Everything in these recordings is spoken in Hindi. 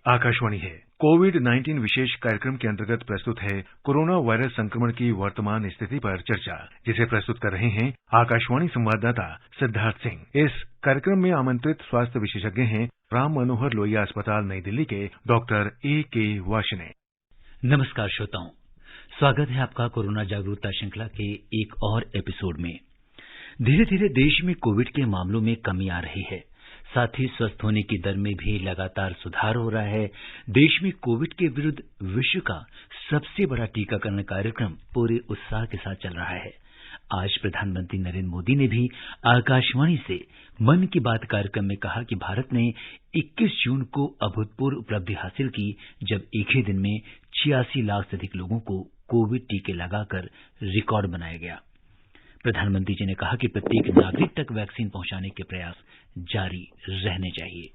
आकाशवाणी है। कोविड-19 विशेष कार्यक्रम के अंतर्गत प्रस्तुत है कोरोना वायरस संक्रमण की वर्तमान स्थिति पर चर्चा, जिसे प्रस्तुत कर रहे हैं आकाशवाणी संवाददाता सिद्धार्थ सिंह। इस कार्यक्रम में आमंत्रित स्वास्थ्य विशेषज्ञ हैं राम मनोहर लोहिया अस्पताल नई दिल्ली के डॉक्टर A.K. वार्ष्णेय। नमस्कार श्रोताओं, स्वागत है आपका कोरोना जागरूकता श्रृंखला के एक और एपिसोड में। धीरे धीरे देश में कोविड के मामलों में कमी आ रही है, साथ ही स्वस्थ होने की दर में भी लगातार सुधार हो रहा है। देश में कोविड के विरुद्ध विश्व का सबसे बड़ा टीकाकरण कार्यक्रम पूरे उत्साह के साथ चल रहा है। आज प्रधानमंत्री नरेंद्र मोदी ने भी आकाशवाणी से मन की बात कार्यक्रम में कहा कि भारत ने 21 जून को अभूतपूर्व उपलब्धि हासिल की, जब एक ही दिन में 86 लाख से अधिक लोगों को कोविड टीके लगाकर रिकॉर्ड बनाया गया। प्रधानमंत्री जी ने कहा कि प्रत्येक नागरिक तक वैक्सीन पहुंचाने के प्रयास जारी रहने चाहिए।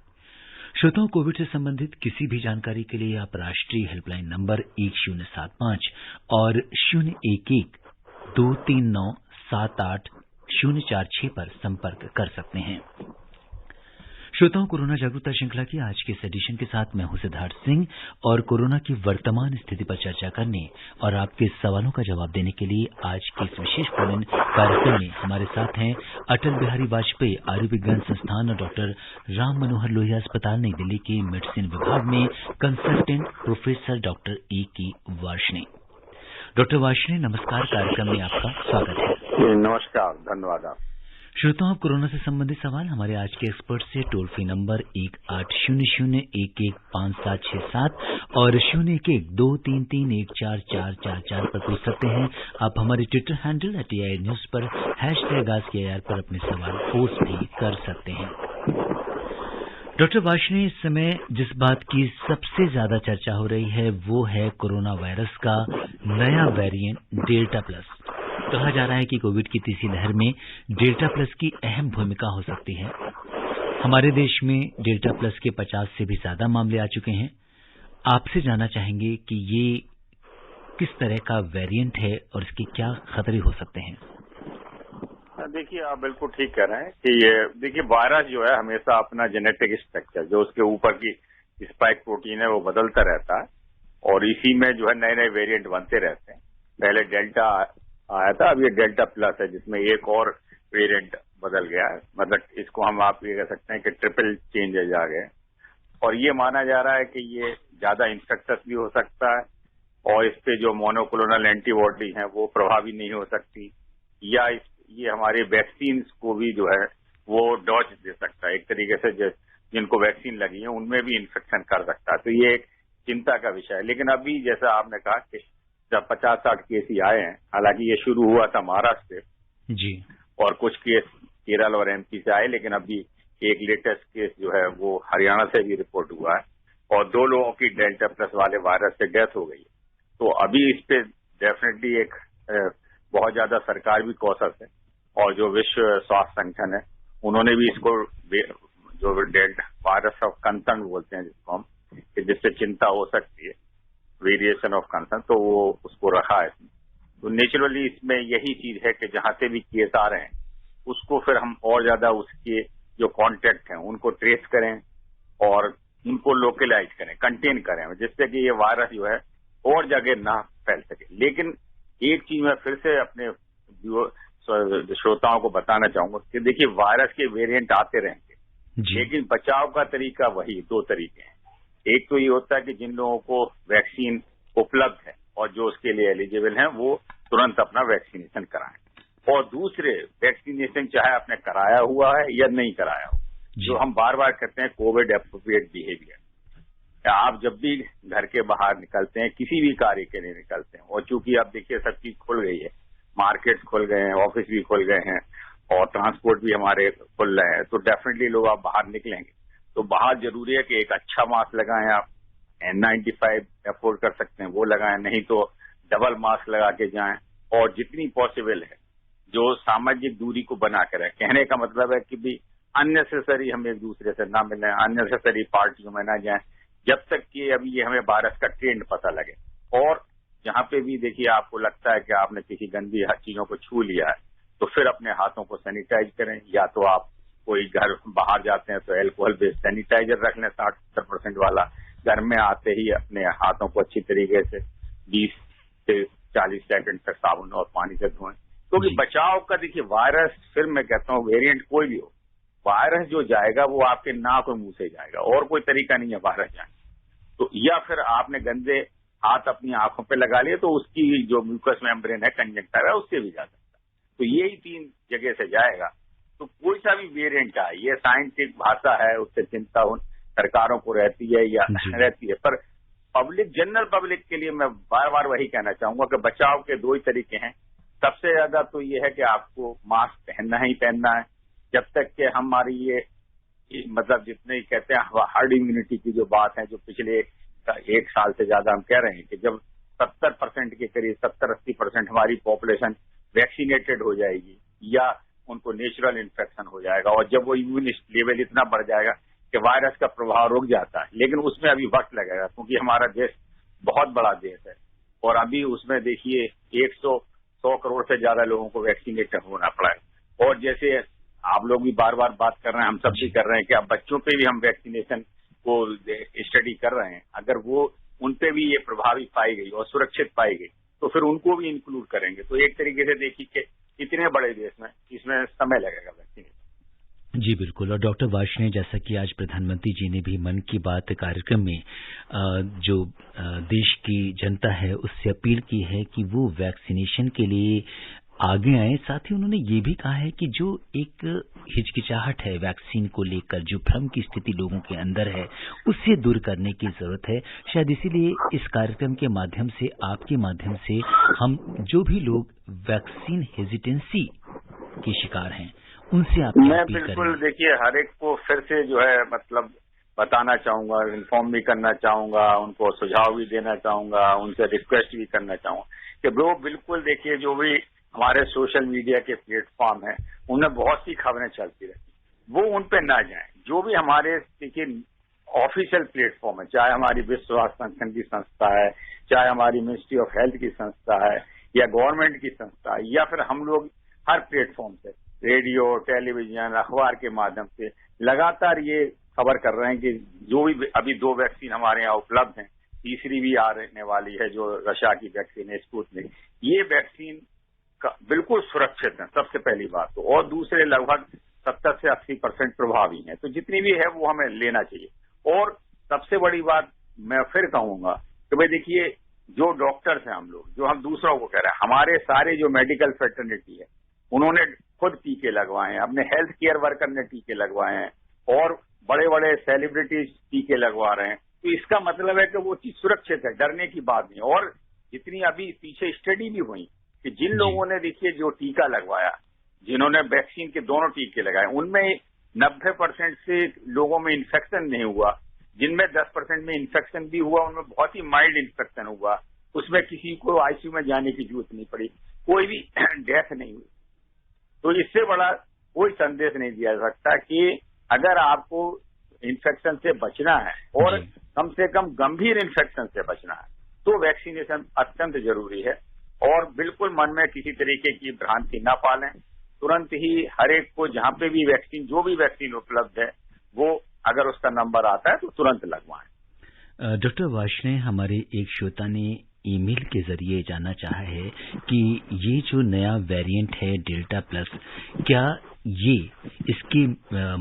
श्रोताओं, कोविड से संबंधित किसी भी जानकारी के लिए आप राष्ट्रीय हेल्पलाइन नंबर 1075 और 011-239-78-046 पर संपर्क कर सकते हैं। श्रोताओं, कोरोना जागरूकता श्रृंखला की आज के इस एडिशन के साथ मैं हूं सिद्धार्थ सिंह, और कोरोना की वर्तमान स्थिति पर चर्चा करने और आपके सवालों का जवाब देने के लिए आज के इस विशेष फोन कार्यक्रम में हमारे साथ हैं अटल बिहारी वाजपेयी आयुर्विज्ञान संस्थान और डॉक्टर राम मनोहर लोहिया अस्पताल नई दिल्ली के मेडिसिन विभाग में consultant professor doctor A.K. Varshney. Doctor Varshney, नमस्कार, कार्यक्रम में आपका स्वागत है। नमस्कार, धन्यवाद। श्रोताओं, आप कोरोना से संबंधित सवाल हमारे आज के एक्सपर्ट से टोल फ्री नंबर 1800-115767 और 011-233-14444 पर पूछ सकते हैं। आप हमारे ट्विटर हैंडल @AIR न्यूज पर #AskAIR पर अपने सवाल पोस्ट भी कर सकते हैं। डॉक्टर वार्ष्णेय, इस समय जिस बात की सबसे ज्यादा चर्चा हो रही है वो है कोरोना वायरस का नया वेरिएंट डेल्टा प्लस। कहा जा रहा है कि कोविड की तीसरी लहर में डेल्टा प्लस की अहम भूमिका हो सकती है। हमारे देश में डेल्टा प्लस के 50 से भी ज्यादा मामले आ चुके हैं। आपसे जानना चाहेंगे कि ये किस तरह का वेरिएंट है और इसके क्या खतरे हो सकते हैं। देखिए, आप बिल्कुल ठीक कह रहे हैं कि ये देखिए वायरस जो है हमेशा अपना जेनेटिक स्ट्रक्चर, जो उसके ऊपर की स्पाइक प्रोटीन है, वो बदलता रहता है और इसी में जो है नए नए वेरिएंट बनते रहते हैं। पहले डेल्टा आया था, अब ये डेल्टा प्लस है, जिसमें एक और वेरिएंट बदल गया है। मतलब इसको हम आप ये कह सकते हैं कि ट्रिपल चेंजेज आ गए और ये माना जा रहा है कि ये ज्यादा इंफेक्शस भी हो सकता है और इस पे जो मोनोक्लोनल एंटीबॉडी हैं वो प्रभावी नहीं हो सकती, या ये हमारे वैक्सीन को भी जो है वो डॉज दे सकता है। एक तरीके से जिनको वैक्सीन लगी है उनमें भी इन्फेक्शन कर सकता है, तो ये एक चिंता का विषय है। लेकिन अभी जैसा आपने कहा कि जब 50-60 केस ही आए हैं, हालांकि ये शुरू हुआ था महाराष्ट्र से जी, और कुछ केस केरल और MP से आए, लेकिन अभी एक लेटेस्ट केस जो है वो हरियाणा से भी रिपोर्ट हुआ है और 2 लोगों की डेल्टा प्लस वाले वायरस से डेथ हो गई है। तो अभी इस पे डेफिनेटली एक बहुत ज्यादा सरकार भी कॉशस है और जो विश्व स्वास्थ्य संगठन है उन्होंने भी इसको जो डेल्टा वायरस ऑफ कंसर्न बोलते हैं जिसको हम, जिससे चिंता हो सकती है, वेरिएशन ऑफ कंसर्न, तो वो उसको रखा है। तो नेचुरली इसमें यही चीज है कि जहां से भी केस आ रहे हैं उसको फिर हम और ज्यादा उसके जो कॉन्टेक्ट हैं उनको ट्रेस करें और उनको लोकलाइज करें, कंटेन करें, जिससे कि ये वायरस जो है और जगह ना फैल सके। लेकिन एक चीज मैं फिर से अपने श्रोताओं को बताना चाहूंगा कि देखिए वायरस के वेरिएंट आते रहेंगे, लेकिन बचाव का तरीका वही 2 तरीके हैं। एक तो ये होता है कि जिन लोगों को वैक्सीन उपलब्ध है और जो उसके लिए एलिजिबल हैं वो तुरंत अपना वैक्सीनेशन कराएं, और दूसरे वैक्सीनेशन चाहे आपने कराया हुआ है या नहीं कराया हो, जो हम बार बार कहते हैं कोविड एप्रोप्रिएट बिहेवियर। आप जब भी घर के बाहर निकलते हैं, किसी भी कार्य के लिए निकलते हैं, और चूंकि आप देखिए सब चीज खुल गई है, मार्केट खुल गए हैं, ऑफिस भी खुल गए हैं और ट्रांसपोर्ट भी हमारे खुल रहे हैं, तो डेफिनेटली लोग आप बाहर निकलेंगे तो बाहर जरूरी है कि एक अच्छा मास्क लगाएं। आप N95 अफोर्ड कर सकते हैं वो लगाएं, नहीं तो डबल मास्क लगा के जाएं, और जितनी पॉसिबल है जो सामाजिक दूरी को बना कर रखें। कहने का मतलब है कि भी अननेसेसरी हम एक दूसरे से ना मिलें, अननेसेसरी पार्टियों में ना जाएं, जब तक कि अभी ये हमें वायरस का ट्रेंड पता लगे। और जहां पे भी देखिए आपको लगता है कि आपने किसी गंदी चीजों को छू लिया है तो फिर अपने हाथों को सैनिटाइज करें, या तो आप कोई घर बाहर जाते हैं तो एल्कोहल बेस्ड सैनिटाइजर रख लें 60-70% वाला, घर में आते ही अपने हाथों को अच्छी तरीके से 20 से 40 सेकंड तक साबुन और पानी से धोएं। क्योंकि बचाव का देखिए वायरस, फिर मैं कहता हूँ वेरिएंट कोई भी हो, वायरस जो जाएगा वो आपके नाक और मुंह से जाएगा, और कोई तरीका नहीं है वायरस जाने। तो या फिर आपने गंदे हाथ अपनी आंखों पे लगा लिए तो उसकी जो म्यूकस मेम्ब्रेन है, कंजक्टिवा है, उससे भी जा सकता है। तो यही 3 जगह से जाएगा। तो कोई सा भी वेरिएंट आए, ये साइंटिफिक भाषा है, उससे चिंता सरकारों को रहती है या रहती है, पर पब्लिक, जनरल पब्लिक के लिए मैं बार बार वही कहना चाहूंगा कि बचाव के 2 ही तरीके हैं। सबसे ज्यादा तो ये है कि आपको मास्क पहनना ही पहनना है, जब तक कि हमारी ये मतलब जितने कहते हैं हार्ड इम्यूनिटी की जो बात है, जो पिछले 1 साल से ज्यादा हम कह रहे हैं कि जब 70% के करीब 70-80% हमारी पॉपुलेशन वैक्सीनेटेड हो जाएगी या उनको नेचुरल इन्फेक्शन हो जाएगा, और जब वो इम्यून लेवल इतना बढ़ जाएगा कि वायरस का प्रभाव रुक जाता है। लेकिन उसमें अभी वक्त लगेगा, क्योंकि हमारा देश बहुत बड़ा देश है और अभी उसमें देखिए 100 करोड़ से ज्यादा लोगों को वैक्सीनेटेड होना पड़ा है। और जैसे आप लोग भी बार बार बात कर रहे हैं, हम सब भी कर रहे हैं कि अब बच्चों पे भी हम वैक्सीनेशन को स्टडी कर रहे हैं। अगर वो उन पे भी ये प्रभावी पाई गई और सुरक्षित पाई गई तो फिर उनको भी इंक्लूड करेंगे। तो एक तरीके से देखिए कि इतने बड़े देश में इसमें समय लगेगा वैक्सीनेशन। जी बिल्कुल। और डॉक्टर वार्ष्णेय, जैसा कि आज प्रधानमंत्री जी ने भी मन की बात कार्यक्रम में जो देश की जनता है उससे अपील की है कि वो वैक्सीनेशन के लिए आगे आए, साथ ही उन्होंने ये भी कहा है कि जो एक हिचकिचाहट है वैक्सीन को लेकर, जो भ्रम की स्थिति लोगों के अंदर है, उससे दूर करने की जरूरत है। शायद इसीलिए इस कार्यक्रम के माध्यम से, आपके माध्यम से, हम जो भी लोग वैक्सीन हेजिटेंसी के शिकार हैं उनसे आप मैं बिल्कुल देखिए हर एक को फिर से जो है मतलब बताना चाहूंगा, इन्फॉर्म भी करना चाहूंगा, उनको सुझाव भी देना चाहूंगा, उनसे रिक्वेस्ट भी करना चाहूंगा कि वो बिल्कुल देखिए जो भी हमारे सोशल मीडिया के प्लेटफॉर्म है उनमें बहुत सी खबरें चलती रहती, वो उन पे ना जाएं। जो भी हमारे देखिए ऑफिशियल प्लेटफॉर्म है, चाहे हमारी विश्व स्वास्थ्य संगठन की संस्था है, चाहे हमारी मिनिस्ट्री ऑफ हेल्थ की संस्था है या गवर्नमेंट की संस्था है, या फिर हम लोग हर प्लेटफॉर्म से रेडियो, टेलीविजन, अखबार के माध्यम से लगातार ये खबर कर रहे हैं कि जो भी अभी 2 वैक्सीन हमारे यहाँ उपलब्ध हैं, तीसरी भी आने वाली है जो रशिया की वैक्सीन है स्पुतनिक, ये वैक्सीन बिल्कुल सुरक्षित है सबसे पहली बात तो, और दूसरे लगभग 70 से 80% प्रभावी हैं। तो जितनी भी है वो हमें लेना चाहिए। और सबसे बड़ी बात मैं फिर कहूंगा कि भाई देखिए जो डॉक्टर्स हैं हम लोग, जो हम दूसरों को कह रहे हैं, हमारे सारे जो मेडिकल फ्रेटर्निटी है उन्होंने खुद टीके लगवाए हैं, अपने हेल्थ केयर वर्कर ने टीके लगवाए हैं, और बड़े बड़े सेलिब्रिटीज टीके लगवा रहे हैं। तो इसका मतलब है कि वो चीज सुरक्षित है, डरने की बात नहीं। और जितनी अभी पीछे स्टडी भी हुई कि जिन लोगों ने देखिए जो टीका लगवाया, जिन्होंने वैक्सीन के दोनों टीके लगाए, उनमें 90% से लोगों में इन्फेक्शन नहीं हुआ, जिनमें 10% में इन्फेक्शन भी हुआ उनमें बहुत ही माइल्ड इन्फेक्शन हुआ, उसमें किसी को आईसीयू में जाने की जरूरत नहीं पड़ी, कोई भी डेथ नहीं हुई। तो इससे बड़ा कोई संदेश नहीं दिया जा सकता कि अगर आपको इन्फेक्शन से बचना है और कम से कम गंभीर इन्फेक्शन से बचना है तो वैक्सीनेशन अत्यंत जरूरी है। और बिल्कुल मन में किसी तरीके की भ्रांति न पालें, तुरंत ही हर एक को जहां पे भी वैक्सीन, जो भी वैक्सीन उपलब्ध है, वो अगर उसका नंबर आता है तो तुरंत लगवाएं। डॉक्टर वार्ष्णेय, हमारे एक श्रोता ने ईमेल के जरिए जानना चाहा है कि ये जो नया वेरिएंट है डेल्टा प्लस, क्या ये इसकी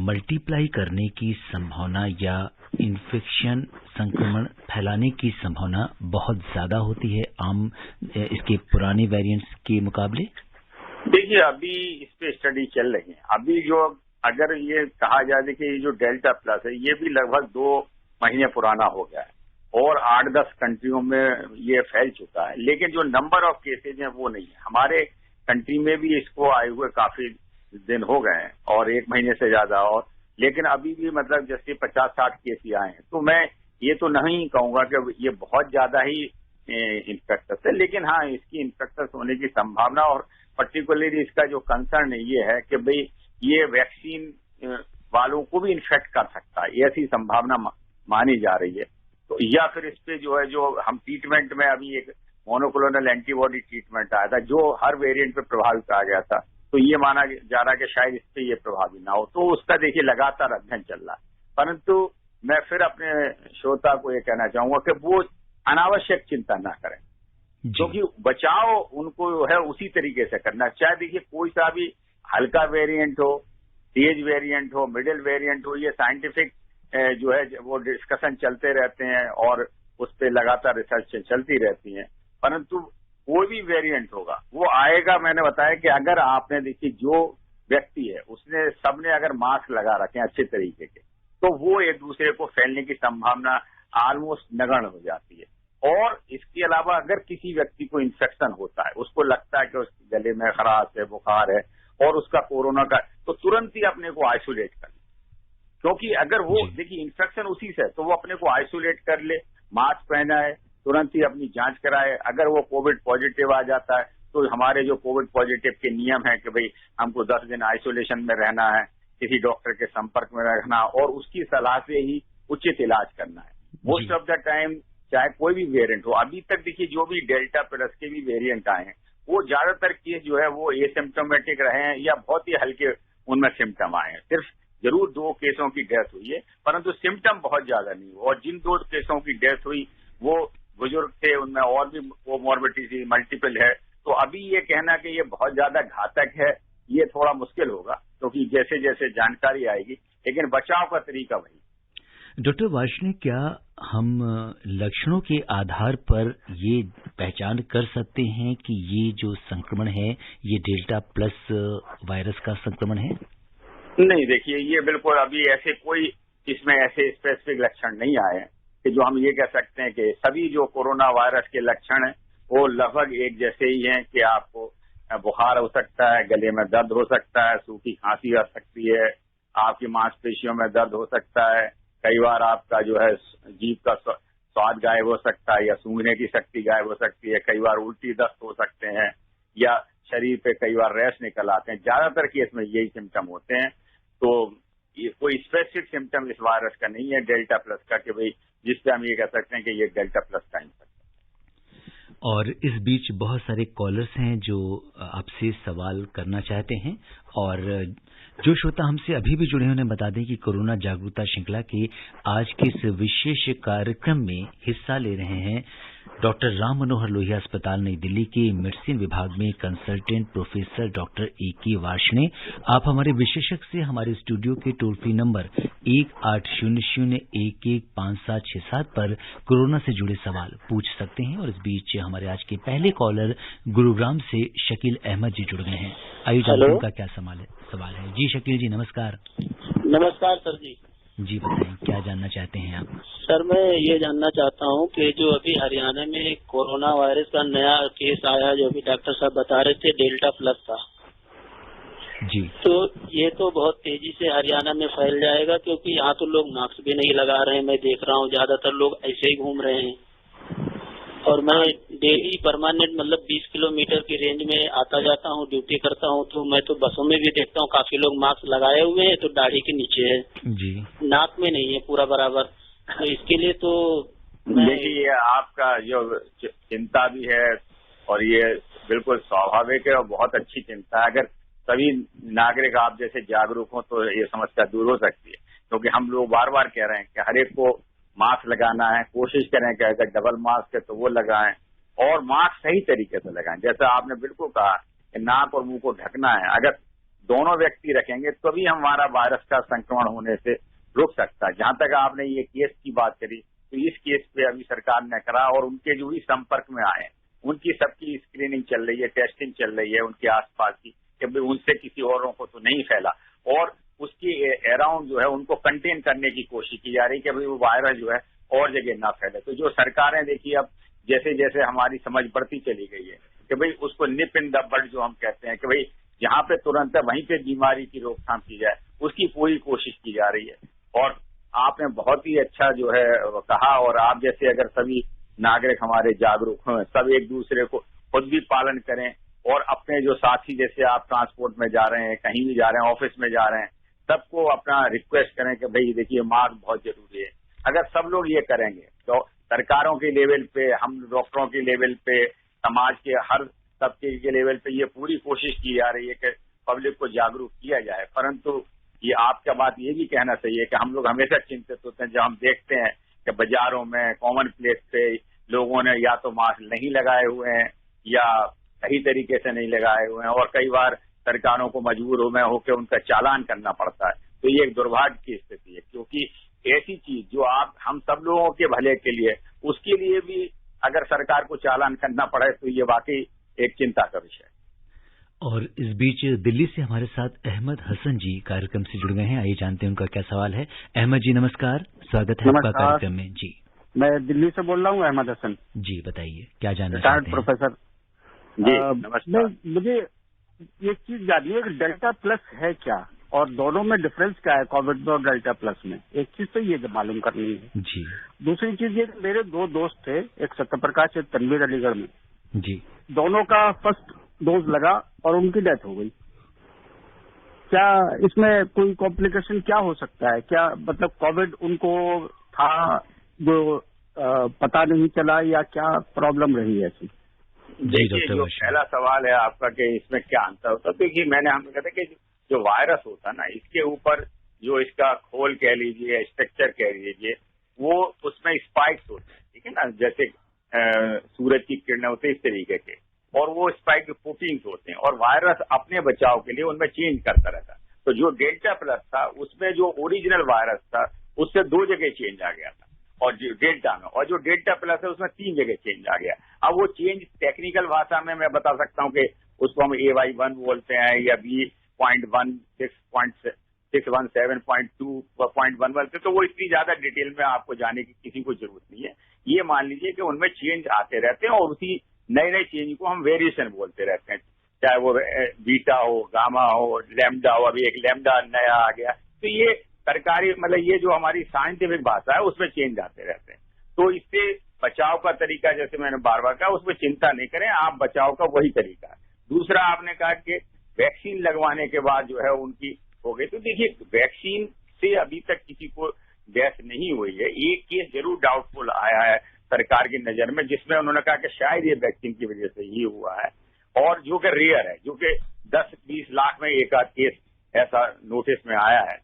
मल्टीप्लाई करने की संभावना या इन्फेक्शन, संक्रमण फैलाने की संभावना बहुत ज्यादा होती है आम इसके पुराने वेरिएंट्स के मुकाबले? देखिए अभी इस पे स्टडी चल रही है। अभी जो अगर ये कहा जाए, देखिए ये जो डेल्टा प्लस है ये भी लगभग 2 महीने पुराना हो गया है और 8-10 कंट्रियों में ये फैल चुका है, लेकिन जो नंबर ऑफ केसेज हैं वो नहीं है। हमारे कंट्री में भी इसको आए हुए काफी दिन हो गए हैं और 1 महीने से ज्यादा, और लेकिन अभी भी मतलब जैसे 50-60 केस आए हैं। तो मैं ये तो नहीं कहूंगा कि ये बहुत ज्यादा ही इन्फेक्टस है, लेकिन हाँ इसकी इन्फेक्टस होने की संभावना, और पर्टिकुलरली इसका जो कंसर्न ये है कि भाई ये वैक्सीन वालों को भी इन्फेक्ट कर सकता है, ऐसी संभावना मानी जा रही है। तो या फिर इस पे जो है, जो हम ट्रीटमेंट में अभी एक मोनोक्लोनल एंटीबॉडी ट्रीटमेंट आया था जो हर वेरिएंट पे प्रभावित आ गया था, तो ये माना जा रहा है कि शायद इस पे ये प्रभावी ना हो। तो उसका देखिए लगातार अध्ययन चल रहा है, परंतु मैं फिर अपने श्रोता को ये कहना चाहूंगा कि वो अनावश्यक चिंता ना करें, क्योंकि बचाव उनको है उसी तरीके से करना। चाहे देखिए कोई सा भी हल्का वेरिएंट हो, तेज वेरिएंट हो, मिडिल वेरिएंट हो, ये साइंटिफिक जो है वो डिस्कशन चलते रहते हैं और उस पर लगातार रिसर्च चलती रहती है। परंतु कोई भी वेरिएंट होगा वो आएगा। मैंने बताया कि अगर आपने देखिए जो व्यक्ति है उसने सबने अगर मास्क लगा रखे हैं अच्छे तरीके के, तो वो एक दूसरे को फैलने की संभावना ऑलमोस्ट नगण्य हो जाती है। और इसके अलावा अगर किसी व्यक्ति को इन्फेक्शन होता है, उसको लगता है कि उसके गले में खराश है, बुखार है और उसका कोरोना का, तो तुरंत ही अपने को आइसोलेट कर ले, क्योंकि अगर वो देखिए इन्फेक्शन उसी से, तो वो अपने को आइसोलेट कर ले, मास्क पहना है, तुरंत ही अपनी जांच कराए। अगर वो कोविड पॉजिटिव आ जाता है तो हमारे जो कोविड पॉजिटिव के नियम है कि भाई हमको 10 दिन आइसोलेशन में रहना है, किसी डॉक्टर के संपर्क में रहना और उसकी सलाह से ही उचित इलाज करना है। मोस्ट ऑफ द टाइम चाहे कोई भी वेरिएंट हो, अभी तक देखिए जो भी डेल्टा प्लस के भी वेरिएंट आए हैं वो ज्यादातर केस जो है वो एसिम्प्टोमेटिक रहे हैं या बहुत ही हल्के उनमें सिम्टम आए हैं। सिर्फ जरूर 2 केसों की डेथ हुई है, परंतु सिम्टम बहुत ज्यादा नहीं हुआ। और जिन 2 केसों की डेथ हुई वो बुजुर्ग थे, उनमें और भी कोमॉर्बिडिटी मल्टीपल है। तो अभी ये कहना कि ये बहुत ज्यादा घातक है, ये थोड़ा मुश्किल होगा, क्योंकि जैसे जैसे जानकारी आएगी, लेकिन बचाव का तरीका वही। डॉक्टर वार्ष्णेय, क्या हम लक्षणों के आधार पर ये पहचान कर सकते हैं कि ये जो संक्रमण है ये डेल्टा प्लस वायरस का संक्रमण है? नहीं, देखिए ये बिल्कुल अभी ऐसे कोई इसमें ऐसे स्पेसिफिक लक्षण नहीं आए हैं कि जो हम ये कह सकते हैं कि सभी जो कोरोना वायरस के लक्षण हैं वो लगभग एक जैसे ही हैं कि आपको बुखार हो सकता है, गले में दर्द हो सकता है, सूखी खांसी आ सकती है, आपकी मांसपेशियों में दर्द हो सकता है, कई बार आपका जो है जीभ का स्वाद गायब हो सकता है या सूंघने की शक्ति गायब हो सकती है, कई बार उल्टी दस्त हो सकते हैं या शरीर पे कई बार रैश निकल आते हैं। ज्यादातर केस में यही सिम्टम होते हैं। तो ये कोई स्पेसिफिक सिम्टम इस वायरस का नहीं है डेल्टा प्लस का कि भाई जिससे हम ये कह सकते हैं कि ये डेल्टा प्लस का इन्फेक्शन। और इस बीच बहुत सारे कॉलर्स हैं जो आपसे सवाल करना चाहते हैं, और जो श्रोता हमसे अभी भी जुड़े हैं उन्हें बता दें कि कोरोना जागरूकता श्रृंखला के आज के इस विशेष कार्यक्रम में हिस्सा ले रहे हैं डॉक्टर राम मनोहर लोहिया अस्पताल नई दिल्ली के मेडिसिन विभाग में consultant professor doctor A.K. Varshney. आप हमारे विशेषज्ञ से हमारे स्टूडियो के टोल फ्री नंबर 1800-115767 पर कोरोना से जुड़े सवाल पूछ सकते हैं। और इस बीच हमारे आज के पहले कॉलर गुरुग्राम से शकील अहमद जी जुड़ गए हैं। आइए जानते हैं उनका क्या सवाल है। जी शकील जी, नमस्कार। नमस्कार सर जी। जी बताएं, क्या जानना चाहते हैं आप? सर मैं ये जानना चाहता हूँ कि जो अभी हरियाणा में कोरोना वायरस का नया केस आया, जो अभी डॉक्टर साहब बता रहे थे डेल्टा प्लस का, जी, तो ये तो बहुत तेजी से हरियाणा में फैल जाएगा, क्योंकि यहाँ तो लोग मास्क भी नहीं लगा रहे हैं। मैं देख रहा हूँ ज्यादातर लोग ऐसे ही घूम रहे हैं। और मैं डेली परमानेंट मतलब 20 किलोमीटर की रेंज में आता जाता हूँ, ड्यूटी करता हूँ, तो मैं तो बसों में भी देखता हूँ काफी लोग मास्क लगाए हुए हैं, तो दाढ़ी के नीचे है जी, नाक में नहीं है पूरा बराबर। तो इसके लिए तो देखिए आपका जो चिंता भी है और ये बिल्कुल स्वाभाविक है और बहुत अच्छी चिंता है। अगर सभी नागरिक आप जैसे जागरूक हो तो ये समस्या दूर हो सकती है, क्योंकि हम लोग बार बार कह रहे हैं कि हर एक को मास्क लगाना है। कोशिश करें कि अगर डबल मास्क है तो वो लगाएं और मास्क सही तरीके से लगाएं। जैसा आपने बिल्कुल कहा कि नाक और मुंह को ढकना है, अगर दोनों व्यक्ति रखेंगे तभी हमारा वायरस का संक्रमण होने से रुक सकता है। जहां तक आपने ये केस की बात करी, तो इस केस पे अभी सरकार ने करा और उनके जो भी संपर्क में आए उनकी सबकी स्क्रीनिंग चल रही है, टेस्टिंग चल रही है उनके आसपास की, कि उनसे किसी औरों को तो नहीं फैला, और उसके अराउंड जो है उनको कंटेन करने की कोशिश की जा रही है कि भाई वो वायरस जो है और जगह ना फैले। तो जो सरकारें देखिए अब जैसे जैसे हमारी समझ बढ़ती चली गई है कि भाई उसको निप इन द बड जो हम कहते हैं कि भाई जहाँ पे तुरंत है वहीं पे बीमारी की रोकथाम की जाए, उसकी पूरी कोशिश की जा रही है। और आपने बहुत ही अच्छा जो है कहा, और आप जैसे अगर सभी नागरिक हमारे जागरूक हों, सब एक दूसरे को खुद भी पालन करें और अपने जो साथी जैसे आप ट्रांसपोर्ट में जा रहे हैं, कहीं भी जा रहे हैं, ऑफिस में जा रहे हैं, सबको अपना रिक्वेस्ट करें कि भाई देखिए मास्क बहुत जरूरी है। अगर सब लोग ये करेंगे तो सरकारों के लेवल पे, हम डॉक्टरों के लेवल पे, समाज के हर तबके के लेवल पे ये पूरी कोशिश की जा रही है कि पब्लिक को जागरूक किया जाए। परंतु ये आपका बात ये भी कहना चाहिए कि हम लोग हमेशा चिंतित होते हैं जब हम देखते हैं कि बाजारों में कॉमन प्लेस पे लोगों ने या तो मास्क नहीं लगाए हुए हैं या सही तरीके से नहीं लगाए हुए हैं, और कई बार सरकारों को मजबूर में होकर उनका चालान करना पड़ता है। तो ये एक दुर्भाग्य की स्थिति है, क्योंकि ऐसी चीज जो आप हम सब लोगों के भले के लिए, उसके लिए भी अगर सरकार को चालान करना पड़े तो ये वाकई एक चिंता का विषय है। और इस बीच दिल्ली से हमारे साथ अहमद हसन जी कार्यक्रम से जुड़ गए हैं। आइए जानते हैं उनका क्या सवाल है। अहमद जी नमस्कार, स्वागत है आपका कार्यक्रम में। जी, मैं दिल्ली से बोल रहा हूँ, अहमद हसन जी। बताइए क्या जानना चाहते हैं। प्रोफेसर जी नमस्कार। मुझे एक चीज जाननी है कि डेल्टा प्लस है क्या, और दोनों में डिफरेंस क्या है, कोविड में और डेल्टा प्लस में। एक चीज तो ये मालूम करनी है जी। दूसरी चीज ये, मेरे 2 दोस्त थे, एक सत्यप्रकाश, एक तनवीर, अलीगढ़ में जी। दोनों का फर्स्ट डोज लगा और उनकी डेथ हो गई। क्या इसमें कोई कॉम्प्लिकेशन क्या हो सकता है? क्या मतलब कोविड उनको था जो पता नहीं चला, या क्या प्रॉब्लम रही है ऐसी? देखिए, जो पहला सवाल है आपका कि इसमें क्या अंतर होता है, देखिए मैंने हमने कहा था कि जो वायरस होता है ना, इसके ऊपर जो इसका खोल कह लीजिए, स्ट्रक्चर कह लीजिए, वो उसमें स्पाइक्स होते हैं, ठीक है ना, जैसे सूरज की किरणें होती है इस तरीके के, और वो स्पाइक प्रोटीन्स होते हैं, और वायरस अपने बचाव के लिए उनमें चेंज करता रहता है। तो जो डेल्टा प्लस था उसमें जो ओरिजिनल वायरस था उससे 2 जगह चेंज आ गया था, और जो डेल्टा में, और जो डेल्टा प्लस है उसमें 3 जगह चेंज आ गया। अब वो चेंज टेक्निकल भाषा में मैं बता सकता हूँ कि उसको हम AY1 बोलते हैं, या B.1, 617.2.1 बोलते हैं, तो वो इतनी ज्यादा डिटेल में आपको जाने की किसी को जरूरत नहीं है। ये मान लीजिए कि उनमें चेंज आते रहते हैं, और उसी नए नए चेंज को हम वेरिएशन बोलते रहते हैं, चाहे वो बीटा हो, गामा हो, लैम्डा हो। अभी एक लैम्डा नया आ गया। तो ये सरकारी मतलब ये जो हमारी साइंटिफिक भाषा है उसमें चेंज आते रहते हैं। तो इससे बचाव का तरीका, जैसे मैंने बार बार कहा, उसमें चिंता नहीं करें आप, बचाव का वही तरीका है। दूसरा आपने कहा कि वैक्सीन लगवाने के बाद जो है उनकी हो गई, तो देखिए वैक्सीन से अभी तक किसी को डेथ नहीं हुई है। एक केस जरूर डाउटफुल आया है सरकार की नजर में, जिसमें उन्होंने कहा कि शायद ये वैक्सीन की वजह से ही हुआ है, और जो कि रेयर है, जो कि 10-20 लाख में एक आध केस ऐसा नोटिस में आया है।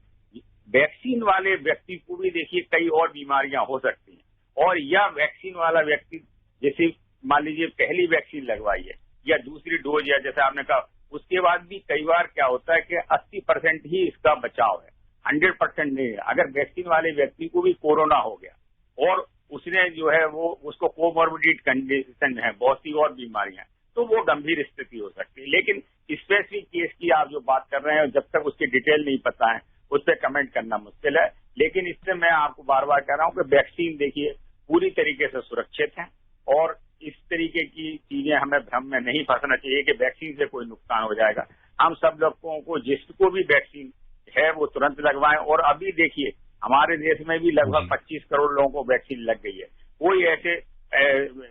वैक्सीन वाले व्यक्ति को भी देखिए कई और बीमारियां हो सकती हैं, और यह वैक्सीन वाला व्यक्ति जैसे मान लीजिए पहली वैक्सीन लगवाई है या दूसरी डोज, या जैसे आपने कहा, उसके बाद भी कई बार क्या होता है कि 80% ही इसका बचाव है, 100% नहीं है। अगर वैक्सीन वाले व्यक्ति को भी कोरोना हो गया और उसने जो है वो उसको कोमॉर्बिडिट कंडीशन है, बहुत सी और बीमारियां, तो वो गंभीर स्थिति हो सकती है। लेकिन स्पेसिफिक केस की आप जो बात कर रहे हैं, जब तक उसकी डिटेल नहीं पता है उस पर कमेंट करना मुश्किल है। लेकिन इससे मैं आपको बार बार कह रहा हूं कि वैक्सीन देखिए पूरी तरीके से सुरक्षित है, और इस तरीके की चीजें हमें भ्रम में नहीं फंसना चाहिए कि वैक्सीन से कोई नुकसान हो जाएगा। हम सब लोगों को, जिसको भी वैक्सीन है वो तुरंत लगवाएं। और अभी देखिए हमारे देश में भी लगभग 25 करोड़ लोगों को वैक्सीन लग गई है। कोई ऐसे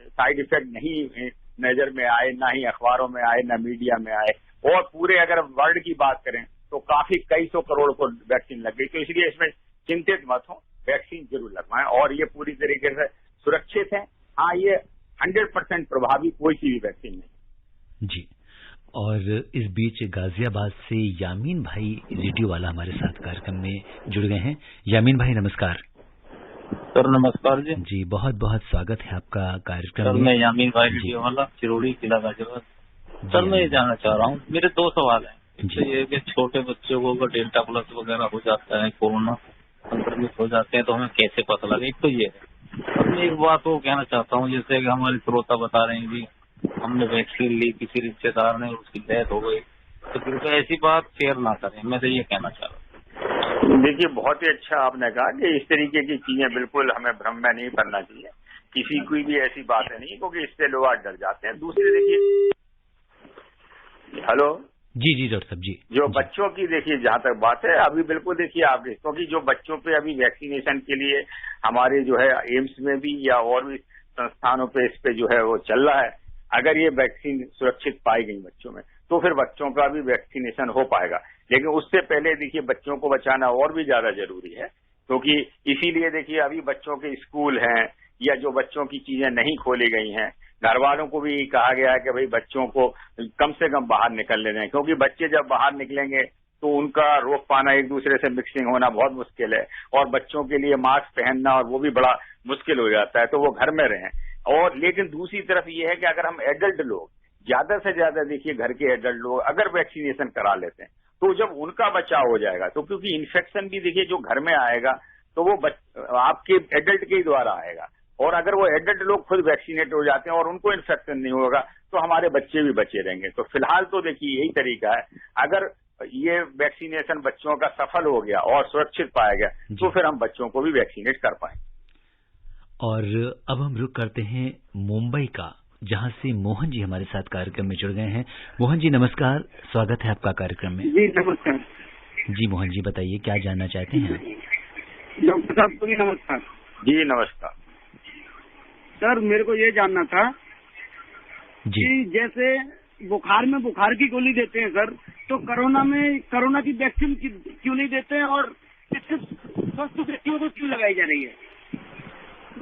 साइड इफेक्ट नहीं नजर में आए, ना ही अखबारों में आए, ना मीडिया में आए। और पूरे अगर वर्ल्ड की बात करें तो काफी कई सौ करोड़ को वैक्सीन लग गई। तो इसलिए इसमें चिंतित मत हो, वैक्सीन जरूर लगवाएं, और ये पूरी तरीके से सुरक्षित है। हाँ, ये 100% प्रभावी कोई सी भी वैक्सीन नहीं जी। और इस बीच गाजियाबाद से यामीन भाई रेडियो वाला हमारे साथ कार्यक्रम में जुड़ गए हैं। यामीन भाई नमस्कार। सर नमस्कार जी। जी, बहुत बहुत स्वागत है आपका कार्यक्रम सर में। मैं यामीन भाई रेडियो वाला, चिरोड़ी किला गाजियाबाद। सर मैं ये जानना चाह रहा हूँ, मेरे 2 सवाल हैं। तो ये कि छोटे बच्चों को अगर डेल्टा प्लस वगैरह हो जाता है, कोरोना संक्रमित हो जाते हैं, तो हमें कैसे पता लगे? एक तो ये है। अब मैं एक बात वो कहना चाहता हूँ, जैसे कि हमारे श्रोता बता रहे हैं कि हमने वैक्सीन ली, किसी रिश्तेदार ने, उसकी डेथ हो गई, तो कृपया ऐसी बात शेयर ना करें। मैं तो ये कहना चाह रहा हूँ। देखिए बहुत ही अच्छा आपने कहा कि इस तरीके की चीजें बिल्कुल हमें भ्रम में नहीं पड़ना चाहिए। किसी की भी ऐसी बात है नहीं, क्योंकि इससे लोग डर जाते हैं। दूसरे देखिए, हेलो जी जी डॉक्टर साहब जी, जो बच्चों की देखिए जहां तक बात है, अभी बिल्कुल देखिए आपके, क्योंकि जो बच्चों पे अभी वैक्सीनेशन के लिए हमारे जो है एम्स में भी या और भी संस्थानों पे इस पे जो है वो चल रहा है। अगर ये वैक्सीन सुरक्षित पाई गई बच्चों में, तो फिर बच्चों का भी वैक्सीनेशन हो पाएगा। लेकिन उससे पहले देखिए बच्चों को बचाना और भी ज्यादा जरूरी है, क्योंकि इसीलिए देखिए अभी बच्चों के स्कूल हैं या जो बच्चों की चीजें नहीं खोली गई हैं, घर वालों को भी कहा गया है कि भाई बच्चों को कम से कम बाहर निकलने दें, क्योंकि बच्चे जब बाहर निकलेंगे तो उनका रोक पाना, एक दूसरे से मिक्सिंग होना बहुत मुश्किल है, और बच्चों के लिए मास्क पहनना और वो भी बड़ा मुश्किल हो जाता है, तो वो घर में रहें। और लेकिन दूसरी तरफ ये है कि अगर हम एडल्ट लोग ज्यादा से ज्यादा, देखिए घर के एडल्ट लोग अगर वैक्सीनेशन करा लेते हैं तो जब उनका बचाव हो जाएगा, तो क्योंकि इन्फेक्शन भी देखिए जो घर में आएगा तो वो आपके एडल्ट के ही द्वारा आएगा, और अगर वो एडल्ट लोग खुद वैक्सीनेट हो जाते हैं और उनको इन्फेक्शन नहीं होगा तो हमारे बच्चे भी बचे रहेंगे। तो फिलहाल तो देखिए यही तरीका है, अगर ये वैक्सीनेशन बच्चों का सफल हो गया और सुरक्षित पाया गया तो फिर हम बच्चों को भी वैक्सीनेट कर पाएंगे। और अब हम रुक करते हैं मुंबई का, जहां से मोहन जी हमारे साथ कार्यक्रम में जुड़ गए हैं। मोहन जी नमस्कार, स्वागत है आपका कार्यक्रम में। जी नमस्कार। जी मोहन जी बताइए, क्या जानना चाहते हैं? डॉक्टर साहब को भी नमस्कार। जी नमस्कार सर, मेरे को ये जानना था जी। कि जैसे बुखार में बुखार की गोली देते हैं सर, तो कोरोना में कोरोना की वैक्सीन क्यों नहीं देते हैं, और इससे स्वस्थ व्यक्तियों को क्यों लगाई जा रही है?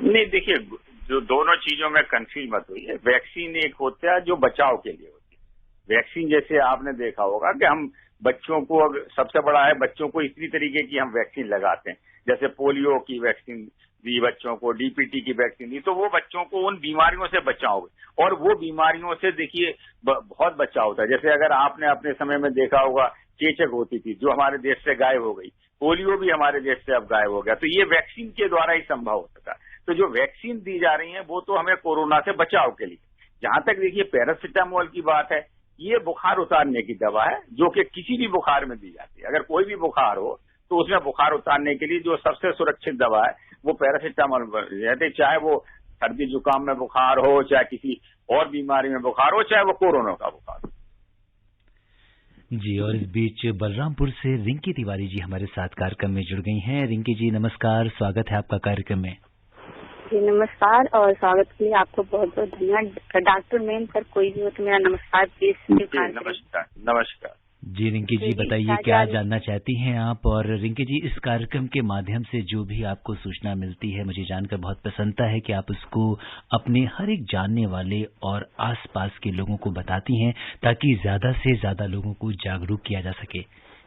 नहीं, देखिए जो दोनों चीजों में कंफ्यूज मत हुई है। वैक्सीन एक होता है जो बचाव के लिए होती है। वैक्सीन जैसे आपने देखा होगा कि हम बच्चों को, अब सबसे बड़ा है बच्चों को इसी तरीके की हम वैक्सीन लगाते हैं, जैसे पोलियो की वैक्सीन दी बच्चों को, डीपीटी की वैक्सीन दी, तो वो बच्चों को उन बीमारियों से बचाव, और वो बीमारियों से देखिए बहुत बचाव होता है। जैसे अगर आपने अपने समय में देखा होगा चेचक होती थी जो हमारे देश से गायब हो गई, पोलियो भी हमारे देश से अब गायब हो गया, तो ये वैक्सीन के द्वारा ही संभव हो सका। तो जो वैक्सीन दी जा रही है वो तो हमें कोरोना से बचाव के लिए। जहां तक देखिए पैरासिटामोल की बात है, ये बुखार उतारने की दवा है जो कि किसी भी बुखार में दी जाती है। अगर कोई भी बुखार हो तो उसमें बुखार उतारने के लिए जो सबसे सुरक्षित दवा है वो पैरासिटामोल, चाहे वो सर्दी जुकाम में बुखार हो, चाहे किसी और बीमारी में बुखार हो, चाहे वो कोरोना का बुखार हो। जी, और इस बीच बलरामपुर से रिंकी तिवारी जी हमारे साथ कार्यक्रम में जुड़ गई हैं। रिंकी जी नमस्कार, स्वागत है आपका कार्यक्रम में। जी नमस्कार, और स्वागत के लिए आपको बहुत बहुत धन्यवाद। डॉक्टर मैम सर कोई भी हो तो मेरा नमस्कार प्लीज। नमस्कार नमस्कार। जी रिंकी जी बताइए, क्या जानना चाहती हैं आप? और रिंकी जी, इस कार्यक्रम के माध्यम से जो भी आपको सूचना मिलती है मुझे जानकर बहुत प्रसन्नता है कि आप उसको अपने हर एक जानने वाले और आसपास के लोगों को बताती हैं ताकि ज्यादा से ज्यादा लोगों को जागरूक किया जा सके।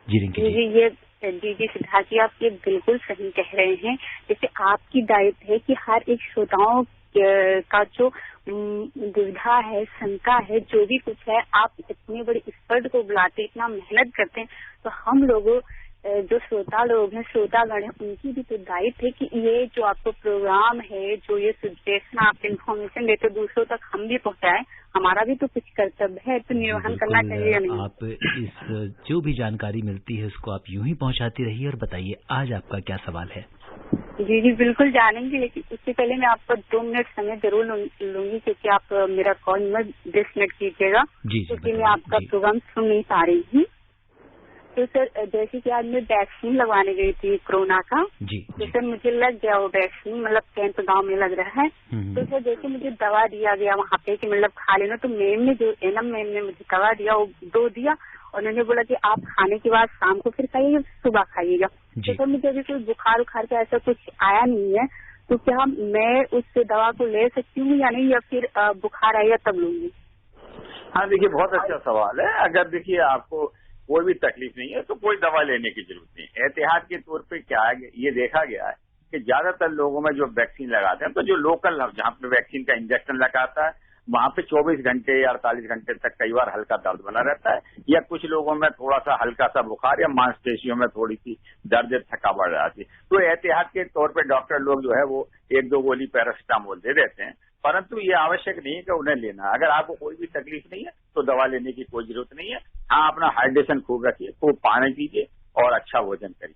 जी रिंकी जी। जी सिद्धार्थ जी, आप ये बिल्कुल सही कह रहे हैं। जैसे आपकी दायित्व है कि हर एक श्रोताओं का जो दुविधा है, शंका है, जो भी कुछ है, आप इतने बड़े एक्सपर्ट को बुलाते, इतना मेहनत करते हैं, तो हम लोगों जो श्रोता लोग हैं, श्रोतागण हैं, उनकी भी तो दायित्व है कि ये जो आपको प्रोग्राम है, जो ये सजेशन आप इन्फॉर्मेशन देते हो दूसरों तक हम भी पहुंचाएं, हमारा भी तो कुछ कर्तव्य है, तो निर्वहन करना चाहिए नहीं। आप इस जो भी जानकारी मिलती है उसको आप यूं ही पहुंचाती रहिए। और बताइए आज आपका क्या सवाल है? जी बिल्कुल जानेंगे, लेकिन उससे पहले मैं आपका 2 मिनट समय जरूर लूंगी, क्योंकि आप मेरा कॉल मत डिसकनेक्ट कीजिएगा, क्योंकि मैं आपका प्रोग्राम सुन नहीं पा रही हूँ। तो सर जैसे कि आज मैं वैक्सीन लगवाने गई थी कोरोना का, तो सर मुझे लग गया वो वैक्सीन, मतलब कैंप गांव में लग रहा है। तो सर जैसे मुझे दवा दिया गया वहाँ पे कि मतलब खा लेना, तो मैम ने जो एनएम मैम ने मुझे दवा दिया वो 2 दिया, और उन्होंने बोला कि आप खाने के बाद शाम को फिर खाइएगा, सुबह खाइएगा। तो सर मुझे अभी कोई बुखार उखार का ऐसा कुछ आया नहीं है, तो क्या मैं उस दवा को ले सकती हूँ या नहीं, या फिर बुखार आएगा तब लूंगी? हाँ देखिए, बहुत अच्छा सवाल है। अगर देखिए आपको कोई भी तकलीफ नहीं है तो कोई दवा लेने की जरूरत नहीं। एहतियात के तौर पे क्या है, ये देखा गया है कि ज्यादातर लोगों में जो वैक्सीन लगाते हैं, तो जो लोकल जहाँ पे वैक्सीन का इंजेक्शन लगाता है वहाँ पे 24 घंटे या 48 घंटे तक कई बार हल्का दर्द बना रहता है, या कुछ लोगों में थोड़ा सा हल्का सा बुखार या मांसपेशियों में थोड़ी सी दर्द थकावट जाती है। तो एहतियात के तौर पे डॉक्टर लोग जो है वो 1-2 गोली पैरासिटामोल दे देते हैं, परंतु ये आवश्यक नहीं है कि उन्हें लेना। अगर आपको कोई भी तकलीफ नहीं है तो दवा लेने की कोई जरूरत नहीं है। हाँ, अपना हाइड्रेशन खूब रखिए, खूब पानी पीजिए और अच्छा भोजन करिए।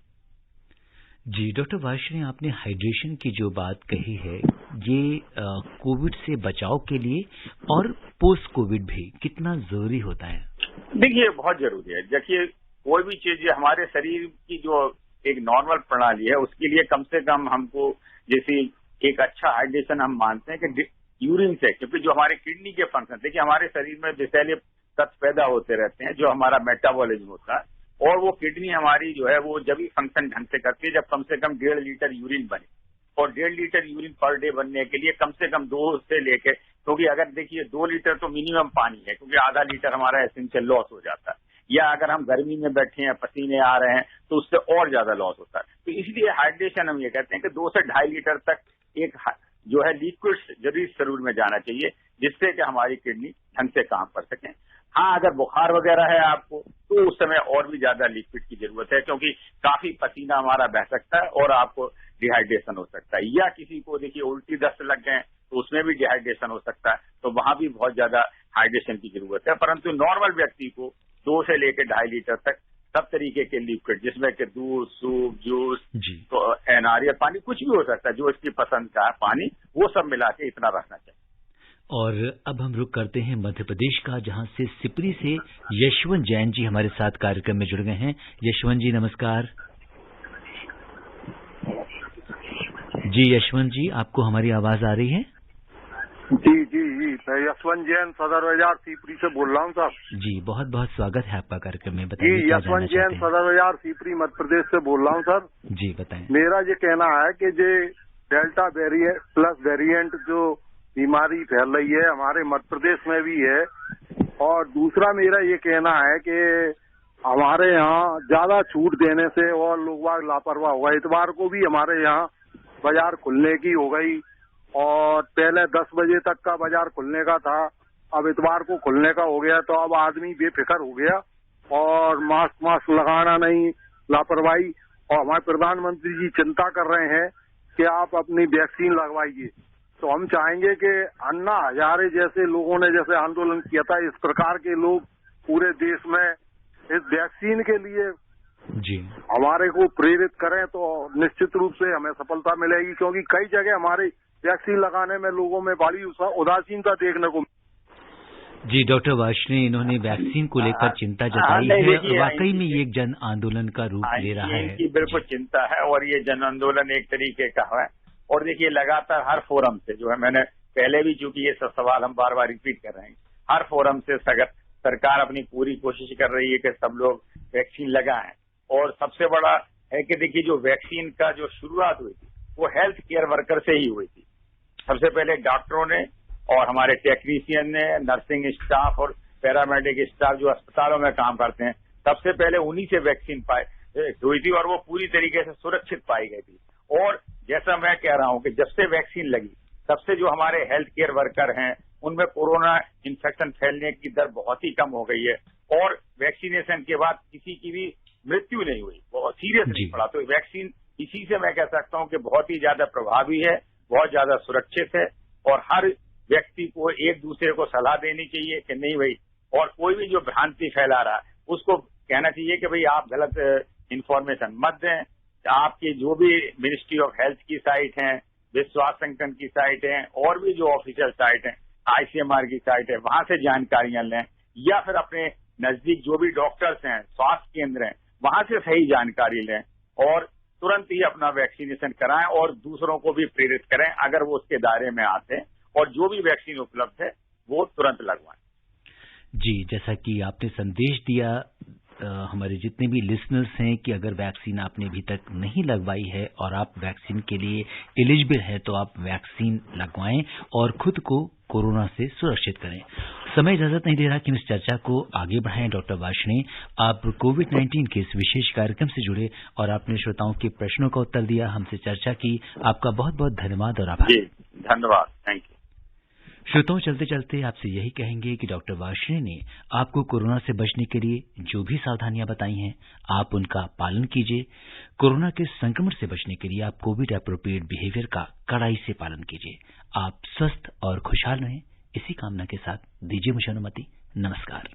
जी डॉक्टर वार्ष्णेय, आपने हाइड्रेशन की जो बात कही है, ये कोविड से बचाव के लिए और पोस्ट कोविड भी कितना जरूरी होता है? देखिए बहुत जरूरी है। देखिए कोई भी चीज हमारे शरीर की जो एक नॉर्मल प्रणाली है उसके लिए कम से कम हमको जैसे एक अच्छा हाइड्रेशन हम मानते हैं कि यूरिन से, क्योंकि जो हमारे किडनी के फंक्शन, देखिए हमारे शरीर में विषैले तत्व पैदा होते रहते हैं जो हमारा मेटाबॉलिज्म होता है, और वो किडनी हमारी जो है वो जब ही फंक्शन ढंग से करती है जब कम से कम 1.5 लीटर यूरिन बने, और 1.5 लीटर यूरिन पर डे बनने के लिए कम से कम 2 से लेके, क्योंकि अगर देखिए 2 लीटर तो मिनिमम पानी है, क्योंकि आधा लीटर हमारा एसेंशियल लॉस हो जाता है, या अगर हम गर्मी में बैठे हैं, पसीने आ रहे हैं, तो उससे और ज्यादा लॉस होता है। तो इसलिए हाइड्रेशन हम ये कहते हैं कि 2 से 2.5 लीटर तक एक जो है लिक्विड जरूर शरीर में जाना चाहिए, जिससे कि हमारी किडनी ढंग से काम कर सकें। हाँ, अगर बुखार वगैरह है आपको, तो उस समय और भी ज्यादा लिक्विड की जरूरत है, क्योंकि काफी पसीना हमारा बह सकता है और आपको डिहाइड्रेशन हो सकता है। या किसी को देखिए उल्टी दस्त लग गए तो उसमें भी डिहाइड्रेशन हो सकता है, तो वहां भी बहुत ज्यादा हाइड्रेशन की जरूरत है। परंतु नॉर्मल व्यक्ति को 2 से लेकर 2.5 लीटर तक सब तरीके के लिक्विड, जिसमें कि दूध, सूप, जूस, तो नारियल पानी, कुछ भी हो सकता है जो इसकी पसंद का है पानी, वो सब मिला के इतना रखना चाहिए। और अब हम रुक करते हैं मध्य प्रदेश का, जहां से सिपरी से यशवंत जैन जी हमारे साथ कार्यक्रम में जुड़ गए हैं। यशवंत जी नमस्कार। जी यशवंत जी, आपको हमारी आवाज आ रही है? जी जी जी, मैं यशवंत जैन सदर बाजार सीपरी से बोल रहा हूँ साहब। जी, बहुत बहुत स्वागत है आपका कार्यक्रम में। बताइए। जी, यशवंत जैन सदर बाजार सीपरी मध्य प्रदेश से बोल रहा हूँ सर। जी बताएं। मेरा ये कहना है कि जो डेल्टा वेरिएंट प्लस वेरिएंट जो बीमारी फैल रही है हमारे मध्य प्रदेश में भी है, और दूसरा मेरा ये कहना है कि हमारे यहाँ ज्यादा छूट देने से और लोग लापरवाह हो गए। इतवार को भी हमारे यहाँ बाजार खुलने की हो गई, और पहले 10 बजे तक का बाजार खुलने का था, अब इतवार को खुलने का हो गया। तो अब आदमी बेफिक्र हो गया और मास्क लगाना नहीं, लापरवाही। और हमारे प्रधानमंत्री जी चिंता कर रहे हैं कि आप अपनी वैक्सीन लगवाइए। तो हम चाहेंगे कि अन्ना हजारे जैसे लोगों ने जैसे आंदोलन किया था, इस प्रकार के लोग पूरे देश में इस वैक्सीन के लिए जी हमारे को प्रेरित करें, तो निश्चित रूप से हमें सफलता मिलेगी। क्योंकि कई जगह हमारे वैक्सीन लगाने में लोगों में बड़ी उदासीनता देखने को। जी डॉक्टर वार्ष्णेय, इन्होंने वैक्सीन को लेकर चिंता जताई है। वाकई में ये एक जन आंदोलन का रूप ले रहा है। इनकी बिल्कुल चिंता है, और ये जन आंदोलन एक तरीके का है। और देखिए लगातार हर फोरम से जो है, मैंने पहले भी, चूंकि ये सब सवाल हम बार बार रिपीट कर रहे हैं, हर फोरम से सरकार अपनी पूरी कोशिश कर रही है कि सब लोग वैक्सीन लगाएं। और सबसे बड़ा है कि देखिए जो वैक्सीन का जो शुरुआत हुई थी वो हेल्थ केयर वर्कर से ही हुई थी। सबसे पहले डॉक्टरों ने और हमारे टेक्नीशियन ने, नर्सिंग स्टाफ और पैरामेडिक स्टाफ जो अस्पतालों में काम करते हैं, सबसे पहले उन्हीं से वैक्सीन हुई थी, और वो पूरी तरीके से सुरक्षित पाई गई थी। और जैसा मैं कह रहा हूं कि जब से वैक्सीन लगी, तब से जो हमारे हेल्थ केयर वर्कर हैं उनमें कोरोना इन्फेक्शन फैलने की दर बहुत ही कम हो गई है, और वैक्सीनेशन के बाद किसी की भी मृत्यु नहीं हुई, बहुत सीरियस नहीं पड़ा। तो वैक्सीन इसी से मैं कह सकता हूं कि बहुत ही ज्यादा प्रभावी है, बहुत ज्यादा सुरक्षित है, और हर व्यक्ति को एक दूसरे को सलाह देनी चाहिए कि नहीं भाई, और कोई भी जो भ्रांति फैला रहा है उसको कहना चाहिए कि भाई आप गलत इन्फॉर्मेशन मत दें। आपकी जो भी मिनिस्ट्री ऑफ हेल्थ की साइट है, विश्वास संगठन की साइट है, और भी जो ऑफिशियल साइट है, ICMR की साइट है, वहां से जानकारियां लें, या फिर अपने नजदीक जो भी डॉक्टर्स हैं, स्वास्थ्य केंद्र हैं, वहां से सही जानकारी लें, और तुरंत ही अपना वैक्सीनेशन कराएं, और दूसरों को भी प्रेरित करें अगर वो उसके दायरे में आते हैं, और जो भी वैक्सीन उपलब्ध है वो तुरंत लगवाएं। जी, जैसा कि आपने संदेश दिया हमारे जितने भी लिसनर्स हैं कि अगर वैक्सीन आपने अभी तक नहीं लगवाई है और आप वैक्सीन के लिए एलिजिबल है, तो आप वैक्सीन लगवाएं और खुद को कोरोना से सुरक्षित करें। समय इजाजत नहीं दे रहा कि इस चर्चा को आगे बढ़ाएं। डॉक्टर वार्ष्णेय, आप कोविड-19 के इस विशेष कार्यक्रम से जुड़े और आपने श्रोताओं के प्रश्नों का उत्तर दिया, हमसे चर्चा की। आपका बहुत बहुत धन्यवाद और आभार। जी धन्यवाद, थैंक यू। श्रोताओं, चलते चलते आपसे यही कहेंगे कि डॉक्टर वार्ष्णेय ने आपको कोरोना से बचने के लिए जो भी सावधानियां बताई हैं, आप उनका पालन कीजिए। कोरोना के संक्रमण से बचने के लिए आप कोविड एप्रोप्रिएट बिहेवियर का कड़ाई से पालन कीजिए। आप स्वस्थ और खुशहाल रहें, इसी कामना के साथ दीजिए मुझे अनुमति। नमस्कार।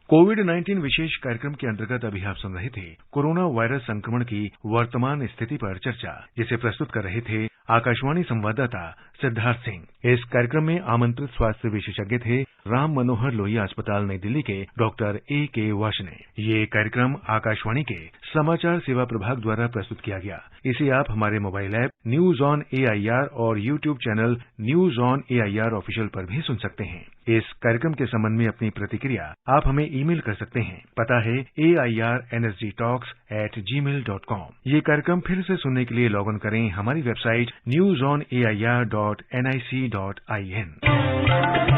कोविड-19 विशेष कार्यक्रम के अंतर्गत अभी आप सुन रहे थे कोरोना वायरस संक्रमण की वर्तमान स्थिति पर चर्चा, जिसे प्रस्तुत कर रहे थे आकाशवाणी संवाददाता सिद्धार्थ सिंह। इस कार्यक्रम में आमंत्रित स्वास्थ्य विशेषज्ञ थे राम मनोहर लोहिया अस्पताल नई दिल्ली के डॉक्टर A.K. वार्ष्णेय। ये कार्यक्रम आकाशवाणी के समाचार सेवा प्रभाग द्वारा प्रस्तुत किया गया। इसे आप हमारे mobile app news on AIR और YouTube channel news on AIR official पर भी सुन सकते हैं। इस कार्यक्रम के संबंध में अपनी प्रतिक्रिया आप हमें ईमेल कर सकते हैं। पता है AIRNSGtalks@gmail.com। ये कार्यक्रम फिर से सुनने के लिए लॉग इन करें हमारी वेबसाइट newsonair.nic.in।